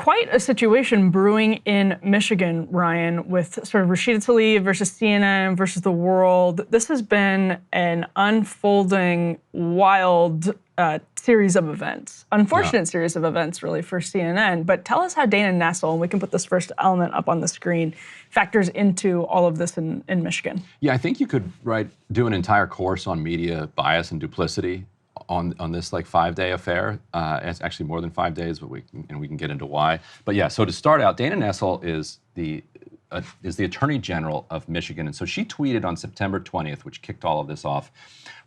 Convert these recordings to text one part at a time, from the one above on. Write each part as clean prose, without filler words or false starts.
quite a situation brewing in Michigan, Ryan, with sort of Rashida Tlaib versus CNN versus the world. This has been an unfolding, wild series of events. Unfortunate series of events, really, for CNN. But tell us how Dana Nessel, and we can put this first element up on the screen, factors into all of this in Michigan. Yeah, I think you could do an entire course on media bias and duplicity on this like 5-day affair. It's actually more than 5 days, but we can get into why. But yeah, so to start out, Dana Nessel is the Attorney General of Michigan, and so she tweeted on September 20th, which kicked all of this off.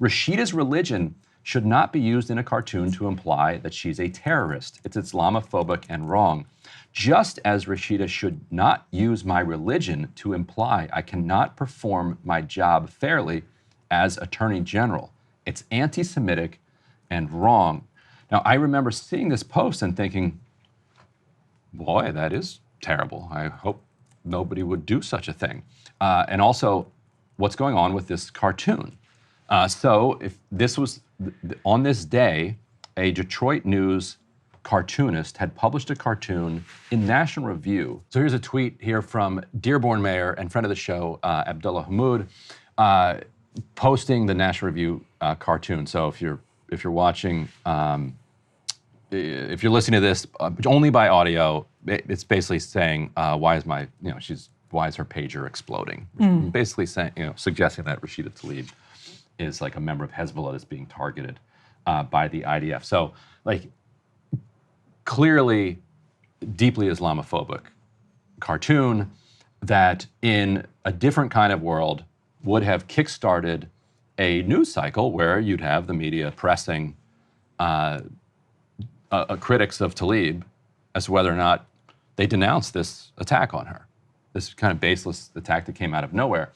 Rashida's religion should not be used in a cartoon to imply that she's a terrorist. It's Islamophobic and wrong. Just as Rashida should not use my religion to imply I cannot perform my job fairly as Attorney General. It's anti-Semitic and wrong. Now, I remember seeing this post and thinking, boy, that is terrible. I hope nobody would do such a thing. And also, what's going on with this cartoon? So if this was, on this day, a Detroit News cartoonist had published a cartoon in National Review. So here's a tweet here from Dearborn Mayor and friend of the show, Abdullah Hammoud, posting the National Review cartoon. So if you're watching, if you're listening to this only by audio, it's basically saying, why is her pager exploding? Basically saying, suggesting that Rashida Tlaib is like a member of Hezbollah that's being targeted by the IDF. So like clearly deeply Islamophobic cartoon that in a different kind of world would have kickstarted a news cycle where you'd have the media pressing critics of Tlaib as to whether or not they denounce this attack on her, this kind of baseless attack that came out of nowhere.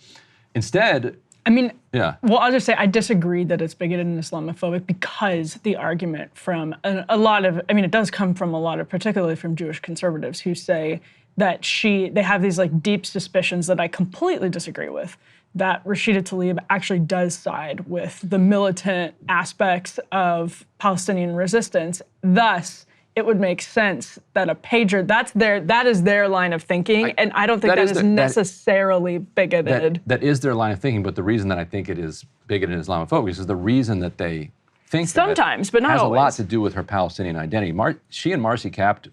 Instead, well, I'll just say I disagree that it's bigoted and Islamophobic because the argument from a lot of, it does come from a lot of, particularly from Jewish conservatives who say that they have these like deep suspicions that I completely disagree with, that Rashida Tlaib actually does side with the militant aspects of Palestinian resistance. Thus, it would make sense that a pager, that is their line of thinking, and I don't think that is necessarily bigoted. That is their line of thinking, but the reason that I think it is bigoted and Islamophobic is the reason that they think sometimes, but not has always. A lot to do with her Palestinian identity. She and Marcy Capt,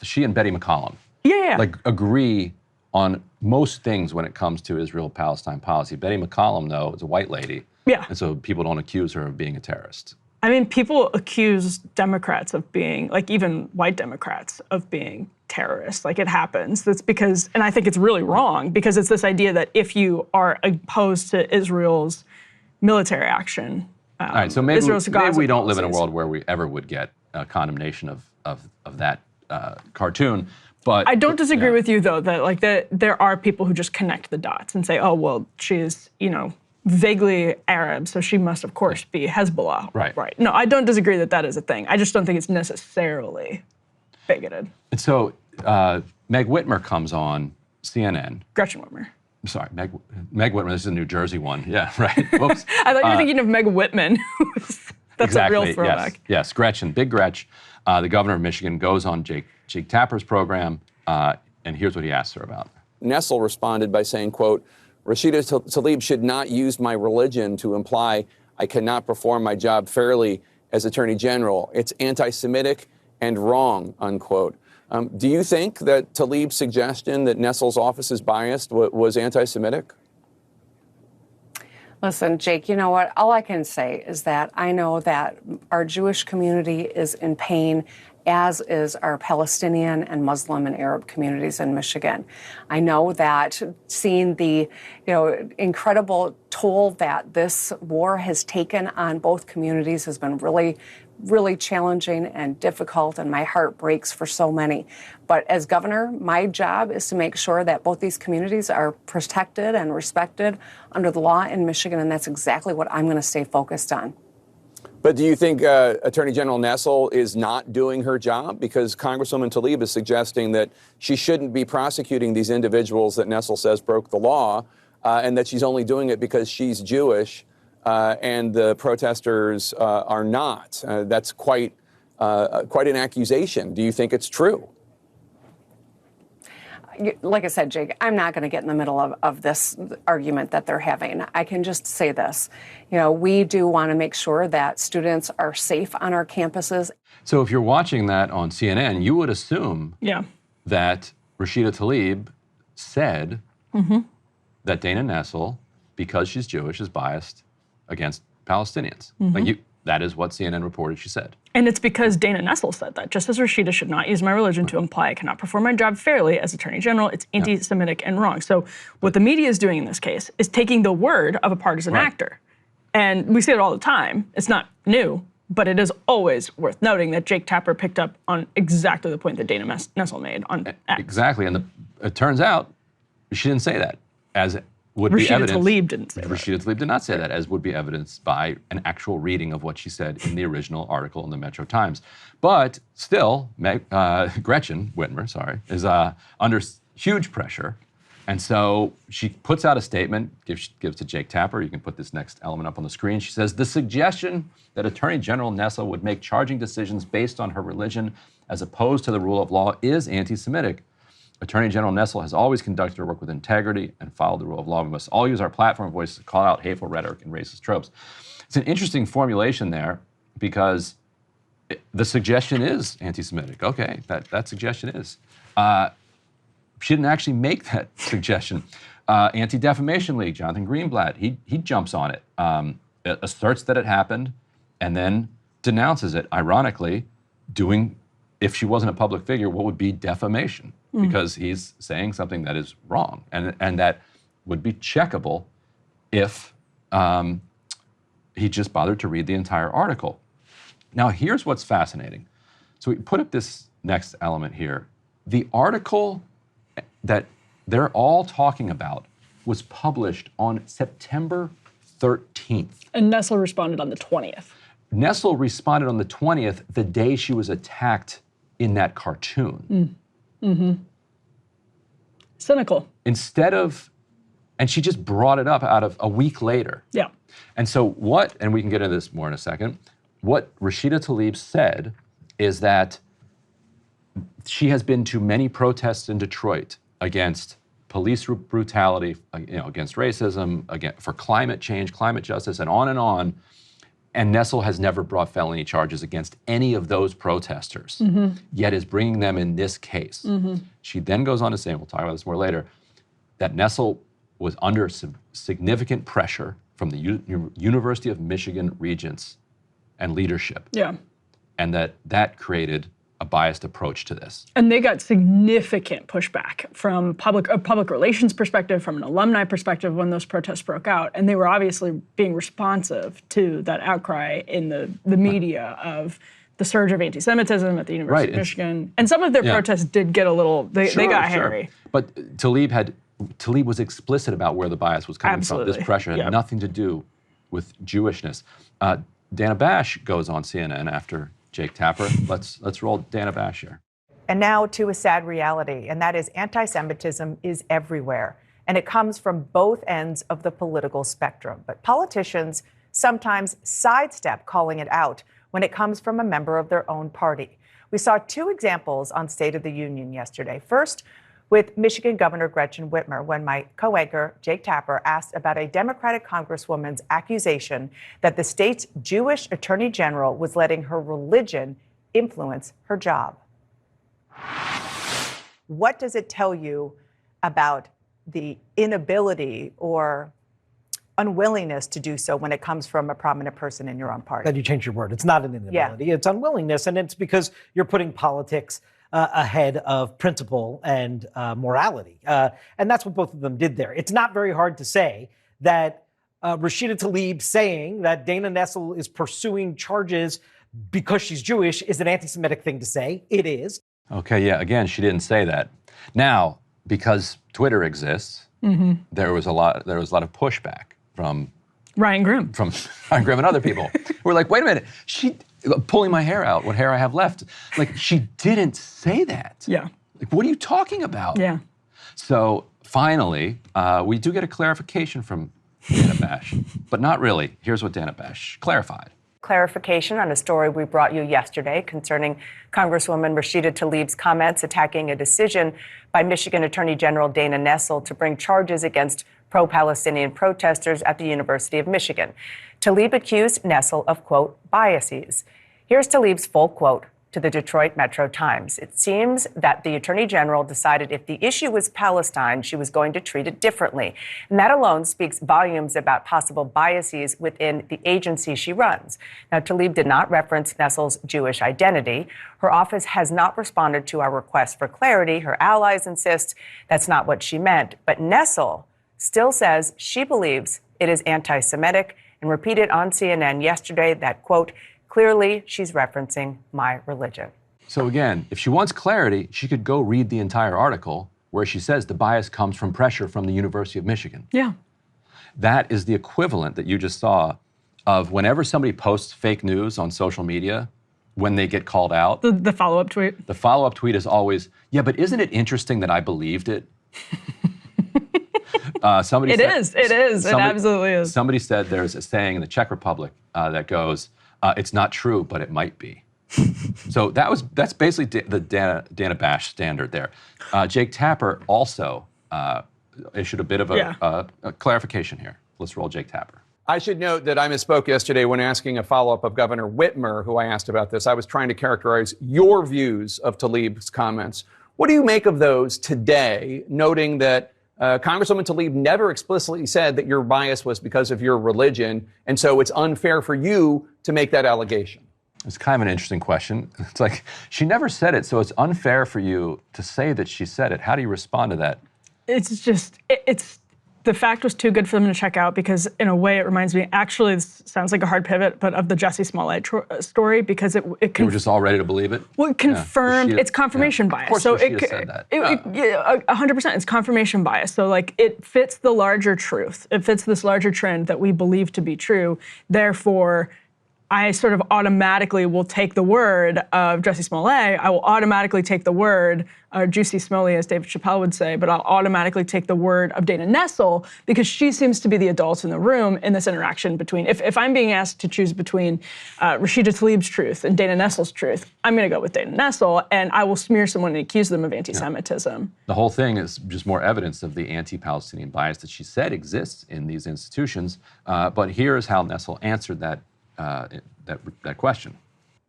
she and Betty McCollum, agree on most things when it comes to Israel-Palestine policy. Betty McCollum, though, is a white lady, and so people don't accuse her of being a terrorist. People accuse Democrats of being, like even white Democrats, of being terrorists. Like it happens. That's because, and I think it's really wrong, because it's this idea that if you are opposed to Israel's military action, all right, so maybe we don't live in a world where we ever would get a condemnation of that cartoon. But I don't disagree with you, though, that there are people who just connect the dots and say, oh, well, she is, vaguely Arab, so she must, of course, be Hezbollah. Right. No, I don't disagree that is a thing. I just don't think it's necessarily bigoted. And so Meg Whitmer comes on CNN. Gretchen Whitmer. Sorry, Meg Whitmer. This is a New Jersey one. Yeah, right. Whoops. I thought you were thinking of Meg Whitman. That's exactly, a real throwback. Yes, Gretchen, Big Gretch, the governor of Michigan, goes on Jake Tapper's program, and here's what he asks her about. Nessel responded by saying, quote, Rashida Tlaib should not use my religion to imply I cannot perform my job fairly as Attorney General. It's anti-Semitic and wrong, unquote. Do you think that Tlaib's suggestion that Nessel's office is biased was anti-Semitic? Listen, Jake, you know what? All I can say is that I know that our Jewish community is in pain, as is our Palestinian and Muslim and Arab communities in Michigan. I know that seeing the incredible toll that this war has taken on both communities has been really challenging and difficult, and my heart breaks for so many. But as governor, my job is to make sure that both these communities are protected and respected under the law in Michigan, and that's exactly what I'm going to stay focused on. But do you think Attorney General Nessel is not doing her job? Because Congresswoman Tlaib is suggesting that she shouldn't be prosecuting these individuals that Nessel says broke the law, and that she's only doing it because she's Jewish and the protesters are not. That's quite an accusation. Do you think it's true? like I said, Jake, I'm not going to get in the middle of this argument that they're having. I can just say this. We do want to make sure that students are safe on our campuses. So if you're watching that on CNN, you would assume that Rashida Tlaib said that Dana Nessel, because she's Jewish, is biased against Palestinians. That is what CNN reported she said. And it's because Dana Nessel said that. Just as Rashida should not use my religion to imply I cannot perform my job fairly as Attorney General, it's anti-Semitic and wrong. So what the media is doing in this case is taking the word of a partisan actor. And we see it all the time. It's not new, but it is always worth noting that Jake Tapper picked up on exactly the point that Dana Nessel made on X. Exactly, and it turns out she didn't say that, as would be evidenced. Rashida Tlaib didn't say that. Rashida Tlaib did not say that, as would be evidenced by an actual reading of what she said in the original article in the Metro Times. But still, Gretchen Whitmer, is under huge pressure. And so she puts out a statement, gives to Jake Tapper. You can put this next element up on the screen. She says, the suggestion that Attorney General Nessel would make charging decisions based on her religion as opposed to the rule of law is anti-Semitic. Attorney General Nessel has always conducted her work with integrity and followed the rule of law. We must all use our platform voice to call out hateful rhetoric and racist tropes. It's an interesting formulation there because the suggestion is anti-Semitic. Okay, that suggestion is. She didn't actually make that suggestion. Anti-Defamation League, Jonathan Greenblatt, he jumps on it, asserts that it happened, and then denounces it, ironically, if she wasn't a public figure, what would be defamation? Because he's saying something that is wrong, and that would be checkable if he just bothered to read the entire article. Now, here's what's fascinating. So we put up this next element here. The article that they're all talking about was published on September 13th. And Nessel responded on the 20th. Nessel responded on the 20th, the day she was attacked in that cartoon. Cynical. And she just brought it up out of a week later. Yeah. And so and we can get into this more in a second, what Rashida Tlaib said is that she has been to many protests in Detroit against police brutality, against racism, for climate change, climate justice, and on. And Nessel has never brought felony charges against any of those protesters, yet is bringing them in this case. She then goes on to say, and we'll talk about this more later, that Nessel was under significant pressure from the University of Michigan regents and leadership. Yeah. And that created a biased approach to this. And they got significant pushback from a public relations perspective, from an alumni perspective when those protests broke out. And they were obviously being responsive to that outcry in the media of the surge of anti-Semitism at the University of Michigan. And some of their protests did get they got hairy. But Tlaib was explicit about where the bias was coming from. This pressure had nothing to do with Jewishness. Dana Bash goes on CNN after Jake Tapper. Let's roll Dana Bash here. And now to a sad reality, and that is anti-Semitism is everywhere. And it comes from both ends of the political spectrum. But politicians sometimes sidestep calling it out when it comes from a member of their own party. We saw two examples on State of the Union yesterday. First, with Michigan Governor Gretchen Whitmer, when my co-anchor Jake Tapper asked about a Democratic Congresswoman's accusation that the state's Jewish Attorney General was letting her religion influence her job. What does it tell you about the inability or unwillingness to do so when it comes from a prominent person in your own party? That you change your word. It's not an inability. It's unwillingness, and it's because you're putting politics ahead of principle and morality. And that's what both of them did there. It's not very hard to say that Rashida Tlaib saying that Dana Nessel is pursuing charges because she's Jewish is an anti-Semitic thing to say. It is. Okay, yeah, again, she didn't say that. Now, because Twitter exists, there was a lot of pushback from Ryan Grimm. From Ryan Grimm and other people. We're like, wait a minute, pulling my hair out, what hair I have left. Like, she didn't say that. Yeah. Like, what are you talking about? Yeah. So finally, we do get a clarification from Dana Bash, but not really. Here's what Dana Bash clarified. clarification on a story we brought you yesterday concerning Congresswoman Rashida Tlaib's comments attacking a decision by Michigan Attorney General Dana Nessel to bring charges against pro-Palestinian protesters at the University of Michigan. Tlaib accused Nessel of, quote, biases. Here's Tlaib's full quote to the Detroit Metro Times. It seems that the Attorney General decided if the issue was Palestine, she was going to treat it differently. And that alone speaks volumes about possible biases within the agency she runs. Now, Tlaib did not reference Nessel's Jewish identity. Her office has not responded to our request for clarity. Her allies insist that's not what she meant. But Nessel still says she believes it is anti-Semitic and repeated on CNN yesterday that, quote, clearly, she's referencing my religion. So again, if she wants clarity, she could go read the entire article where she says the bias comes from pressure from the University of Michigan. Yeah. That is the equivalent that you just saw of whenever somebody posts fake news on social media, when they get called out. The follow-up tweet. The follow-up tweet is always, yeah, but isn't it interesting that I believed it? It absolutely is. Somebody said there's a saying in the Czech Republic that goes, it's not true, but it might be. So that's basically the Dana Bash standard there. Jake Tapper also issued a bit of a clarification here. Let's roll Jake Tapper. I should note that I misspoke yesterday when asking a follow-up of Governor Whitmer, who I asked about this. I was trying to characterize your views of Tlaib's comments. What do you make of those today, noting that Congresswoman Tlaib never explicitly said that your bias was because of your religion, and so it's unfair for you to make that allegation? It's kind of an interesting question. It's like, she never said it, so it's unfair for you to say that she said it. How do you respond to that? It's just, the fact was too good for them to check out because in a way it reminds me, actually this sounds like a hard pivot, but of the Jussie Smollett story because it You were just all ready to believe it? Well, it confirmed, it's confirmation bias. Of course, so Rashida said that. 100%, it's confirmation bias. So like it fits the larger truth. It fits this larger trend that we believe to be true. Therefore, I sort of automatically will take the word of Jussie Smollett. I will automatically take the word, Juicy Smollett, as David Chappelle would say, but I'll automatically take the word of Dana Nessel because she seems to be the adult in the room in this interaction between, if I'm being asked to choose between Rashida Tlaib's truth and Dana Nessel's truth, I'm gonna go with Dana Nessel and I will smear someone and accuse them of anti-Semitism. The whole thing is just more evidence of the anti-Palestinian bias that she said exists in these institutions, but here's how Nessel answered that question.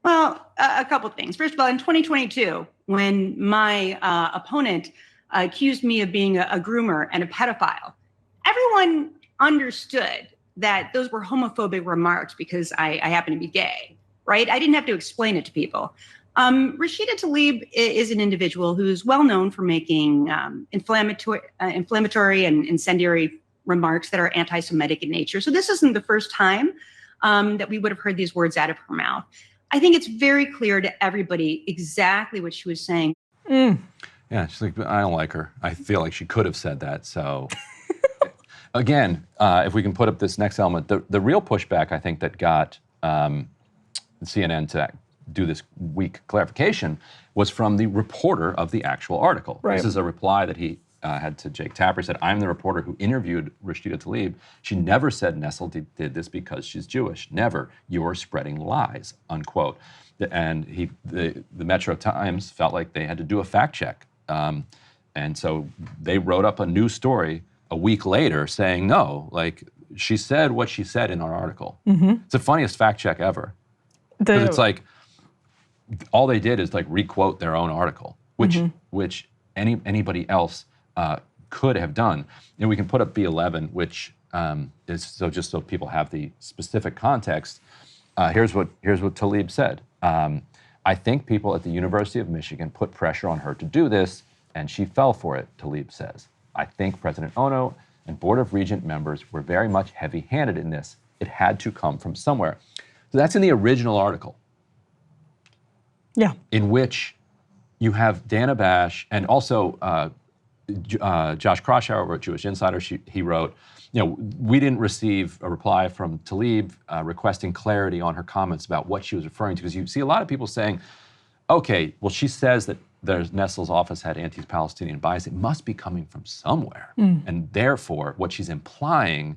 Well, a couple things. First of all, in 2022, when my opponent accused me of being a groomer and a pedophile, everyone understood that those were homophobic remarks because I happen to be gay, right? I didn't have to explain it to people. Rashida Tlaib is an individual who's well known for making inflammatory and incendiary remarks that are anti-Semitic in nature. So this isn't the first time that we would have heard these words out of her mouth. I think it's very clear to everybody exactly what she was saying. Yeah, she's like, I don't like her. I feel like she could have said that. So again, if we can put up this next element, the real pushback I think that got CNN to do this weak clarification was from the reporter of the actual article. Right. This is a reply that he had to Jake Tapper. Said, I'm the reporter who interviewed Rashida Tlaib. She never said Nessel did this because she's Jewish. Never. You're spreading lies, unquote. And the Metro Times felt like they had to do a fact check. And so they wrote up a new story a week later saying, no, like she said what she said in our article. Mm-hmm. It's the funniest fact check ever. Because it's like, all they did is like re-quote their own article, which anybody else could have done. And we can put up B11, which is just so people have the specific context. Here's what Tlaib said. I think people at the University of Michigan put pressure on her to do this, and she fell for it, Tlaib says. I think President Ono and Board of Regent members were very much heavy-handed in this. It had to come from somewhere. So that's in the original article. Yeah. In which you have Dana Bash and also Josh Kroshauer wrote Jewish Insider. He wrote, we didn't receive a reply from Tlaib requesting clarity on her comments about what she was referring to. Because you see a lot of people saying, okay, well, she says that Nessel's office had anti-Palestinian bias. It must be coming from somewhere. And therefore, what she's implying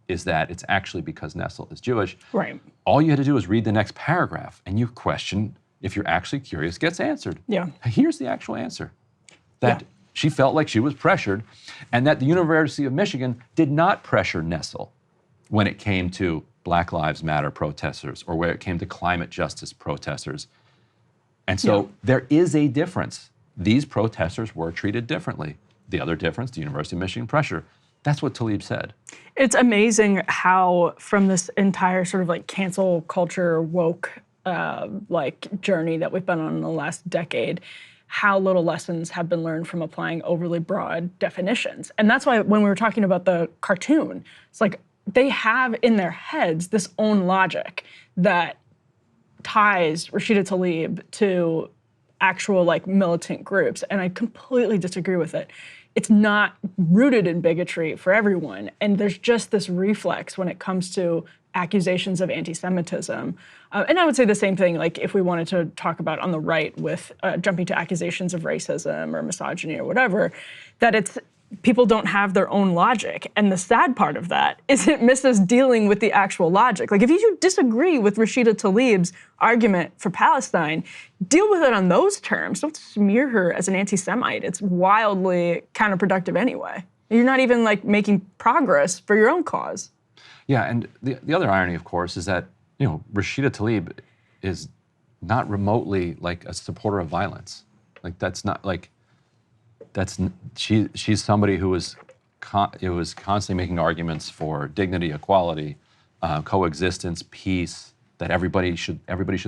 is that it's actually because Nessel is Jewish. Right. All you had to do was read the next paragraph, and your question, if you're actually curious, gets answered. Yeah. Here's the actual answer. That she felt like she was pressured, and that the University of Michigan did not pressure Nessel when it came to Black Lives Matter protesters or where it came to climate justice protesters. And so there is a difference. These protesters were treated differently. The other difference, the University of Michigan pressure. That's what Tlaib said. It's amazing how from this entire sort of like cancel culture woke like journey that we've been on in the last decade, how little lessons have been learned from applying overly broad definitions. And that's why when we were talking about the cartoon, it's like they have in their heads this own logic that ties Rashida Tlaib to actual like militant groups. And I completely disagree with it. It's not rooted in bigotry for everyone. And there's just this reflex when it comes to accusations of anti-Semitism. And I would say the same thing, like if we wanted to talk about on the right with jumping to accusations of racism or misogyny or whatever, that it's people don't have their own logic. And the sad part of that is it misses dealing with the actual logic. Like if you disagree with Rashida Tlaib's argument for Palestine, deal with it on those terms. Don't smear her as an anti-Semite. It's wildly counterproductive anyway. You're not even like making progress for your own cause. Yeah, and the other irony, of course, is that, Rashida Tlaib is not remotely like a supporter of violence. Like that's not like, she's somebody who was constantly making arguments for dignity, equality, coexistence, peace, that everybody should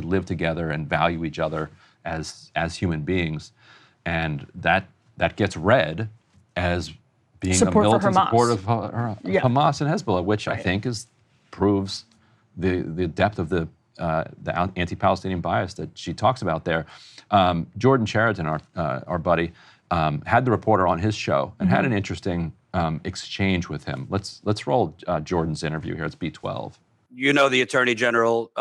live together and value each other as human beings, and that gets read as being support a militant for Hamas. support of Hamas and Hezbollah, which I think proves the depth of the anti-Palestinian bias that she talks about there. Jordan Sheridan, our buddy, had the reporter on his show and had an interesting exchange with him. Let's roll Jordan's interview here. It's B12. You know the Attorney General.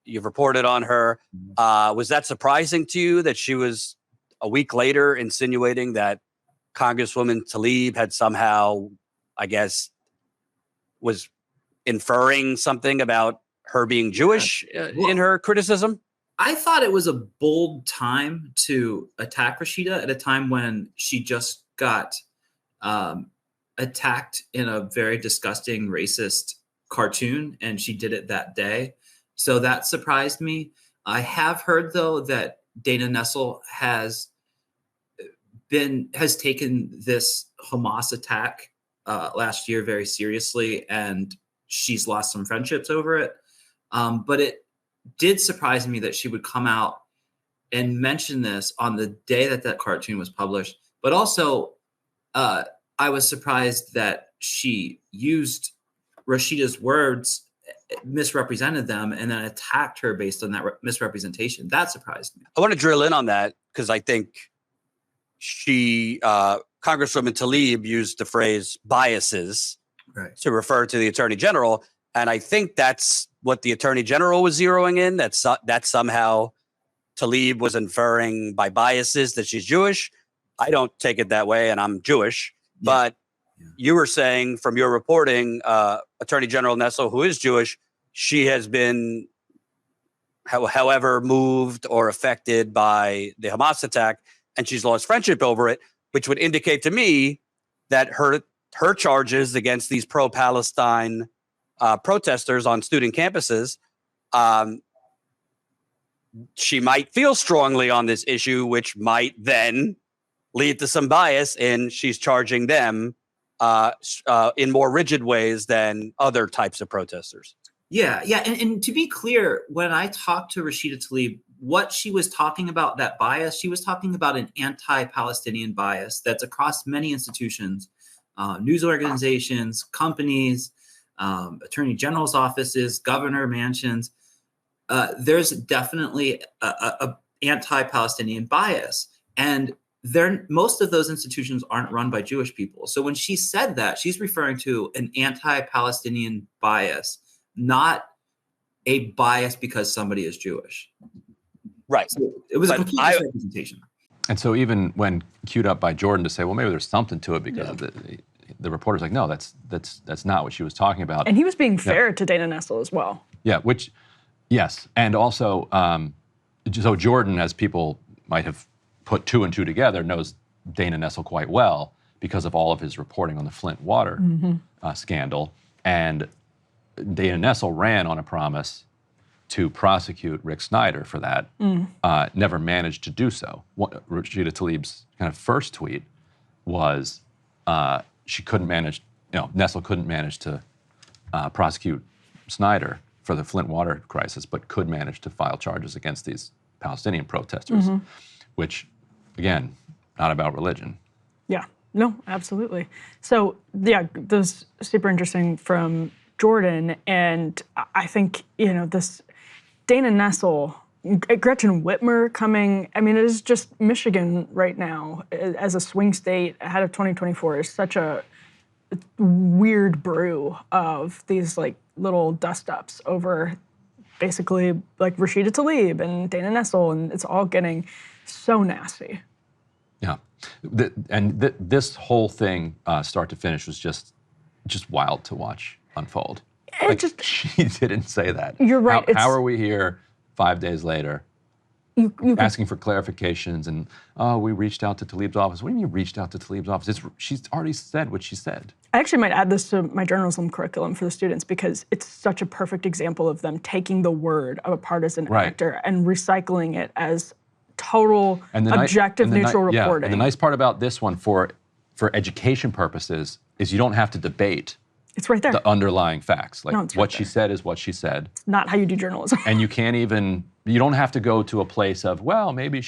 You've reported on her. Was that surprising to you that she was a week later insinuating that Congresswoman Tlaib had somehow, I guess, was inferring something about her being Jewish in her criticism? I thought it was a bold time to attack Rashida at a time when she just got attacked in a very disgusting, racist cartoon, and she did it that day. So that surprised me. I have heard, though, that Dana Nessel has taken this Hamas attack last year very seriously, and she's lost some friendships over it. But it did surprise me that she would come out and mention this on the day that cartoon was published. But also, I was surprised that she used Rashida's words, misrepresented them, and then attacked her based on that misrepresentation. That surprised me. I want to drill in on that because I think Congresswoman Tlaib used the phrase biases to refer to the Attorney General. And I think that's what the Attorney General was zeroing in, that somehow Tlaib was inferring by biases that she's Jewish. I don't take it that way, and I'm Jewish. Yeah. But you were saying from your reporting, Attorney General Nessel, who is Jewish, she has been, however, moved or affected by the Hamas attack, and she's lost friendship over it, which would indicate to me that her charges against these pro-Palestine protesters on student campuses, she might feel strongly on this issue, which might then lead to some bias in she's charging them in more rigid ways than other types of protesters. Yeah. And to be clear, when I talked to Rashida Tlaib, what she was talking about, that bias, she was talking about an anti-Palestinian bias that's across many institutions, news organizations, companies, attorney general's offices, governor mansions. There's definitely a anti-Palestinian bias. And most of those institutions aren't run by Jewish people. So when she said that, she's referring to an anti-Palestinian bias, not a bias because somebody is Jewish. Right. So it was a complete misrepresentation. And so even when queued up by Jordan to say, well, maybe there's something to it because of the reporter's like, no, that's not what she was talking about. And he was being fair to Dana Nessel as well. Yeah, yes. And also, so Jordan, as people might have put two and two together, knows Dana Nessel quite well because of all of his reporting on the Flint water scandal. And Dana Nessel ran on a promise to prosecute Rick Snyder for that, never managed to do so. Rashida Tlaib's kind of first tweet was she couldn't manage, Nessel couldn't manage to prosecute Snyder for the Flint water crisis, but could manage to file charges against these Palestinian protesters, which, again, not about religion. Yeah, no, absolutely. So, yeah, this is super interesting from Jordan, and I think, this Dana Nessel, Gretchen Whitmer coming, I mean, it is just Michigan right now as a swing state ahead of 2024 is such a weird brew of these like little dust-ups over basically like Rashida Tlaib and Dana Nessel, and it's all getting so nasty. Yeah, this whole thing, start to finish, was just wild to watch unfold. She didn't say that. You're right. How are we here 5 days later asking for clarifications and, we reached out to Tlaib's office? What do you mean you reached out to Tlaib's office? She's already said what she said. I actually might add this to my journalism curriculum for the students because it's such a perfect example of them taking the word of a partisan actor and recycling it as total objective, neutral reporting. Yeah, and the nice part about this one for education purposes is you don't have to debate it's right there. The underlying facts. Like what right she said is what she said. It's not how you do journalism. And you don't have to go to a place of, well, maybe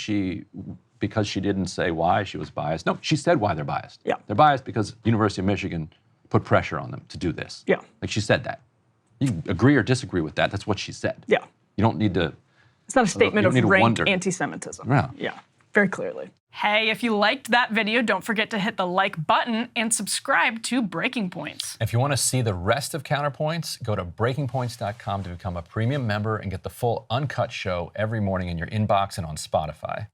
because she didn't say why she was biased. No, she said why they're biased. Yeah. They're biased because University of Michigan put pressure on them to do this. Yeah. Like she said that. You can agree or disagree with that. That's what she said. Yeah. You don't need to. It's not a statement of rank anti-Semitism. Yeah. Yeah. Very clearly. Hey, if you liked that video, don't forget to hit the like button and subscribe to Breaking Points. If you want to see the rest of Counterpoints, go to breakingpoints.com to become a premium member and get the full uncut show every morning in your inbox and on Spotify.